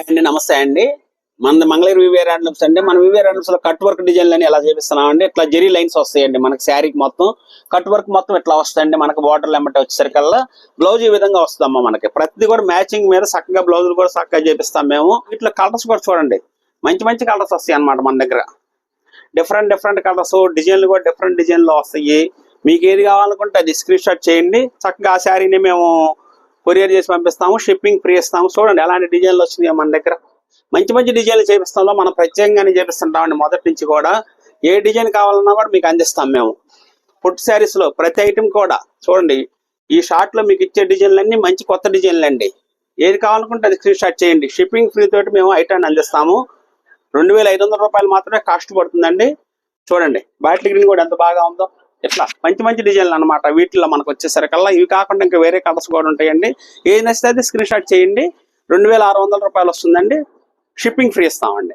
అండి నమస్తే అండి. మన మంగళగిరి వివేర్ హ్యాండ్లూమ్స్ అండి. మన వివేర్ హ్యాండ్లూమ్స్ లో కట్ వర్క్ డిజైన్లని ఎలా చేపిస్తున్నాం అండి. ఇట్లా జెరీ లైన్స్ వస్తాయండి మనకి శారీకి మొత్తం. కట్ వర్క్ మొత్తం ఇట్లా వస్తాయండి మనకి. బార్డర్లు ఎమ్మటే వచ్చేసరికల్లా బ్లౌజ్ ఈ విధంగా వస్తుందమ్మా మనకి. ప్రతిదీ కూడా మ్యాచింగ్ మీద చక్కగా బ్లౌజులు కూడా చక్కగా చేపిస్తాం మేము. ఇట్లా కలర్స్ కూడా చూడండి, మంచి మంచి కలర్స్ వస్తాయి అన్నమాట మన దగ్గర. డిఫరెంట్ కలర్స్, డిజైన్లు కూడా డిఫరెంట్ డిజైన్లో వస్తాయి. మీకు ఏది కావాలనుకుంటే అది స్క్రీన్ షాట్ చేయండి. చక్కగా ఆ శారీని మేము కొరియర్ చేసి పంపిస్తాము, షిప్పింగ్ ఫ్రీ ఇస్తాము. చూడండి ఎలాంటి డిజైన్లు వచ్చినాయో మన దగ్గర. మంచి మంచి డిజైన్లు చేపిస్తాంలో మనం ప్రత్యేకంగానే చేపిస్తుంటామండి. మొదటి నుంచి కూడా ఏ డిజైన్ కావాలన్నా కూడా మీకు అందిస్తాం మేము. ఫుడ్ శారీస్ లో ప్రతి ఐటమ్ కూడా చూడండి, ఈ షార్ట్ లో మీకు ఇచ్చే డిజైన్లన్నీ మంచి కొత్త డిజైన్లు అండి. ఏది కావాలనుకుంటే అది స్క్రీన్ షాట్ చేయండి. షిప్పింగ్ ఫ్రీ తోటి మేము ఐటాన్ని అందిస్తాము. 2500 రూపాయలు మాత్రమే కాస్ట్ పడుతుందండి. చూడండి బాటిల్ గ్రీన్ కూడా ఎంత బాగా ఉందో. ఇట్లా మంచి మంచి డిజైన్లు అనమాట. వీటిలో మనకు వచ్చేసరికల్లా ఇవి కాకుండా ఇంకా వేరే కలర్స్ కూడా ఉంటాయండి. ఏది నచ్చితే అది స్క్రీన్ షాట్ చేయండి. 2600 రూపాయలు వస్తుందండి. షిప్పింగ్ ఫ్రీ ఇస్తామండి.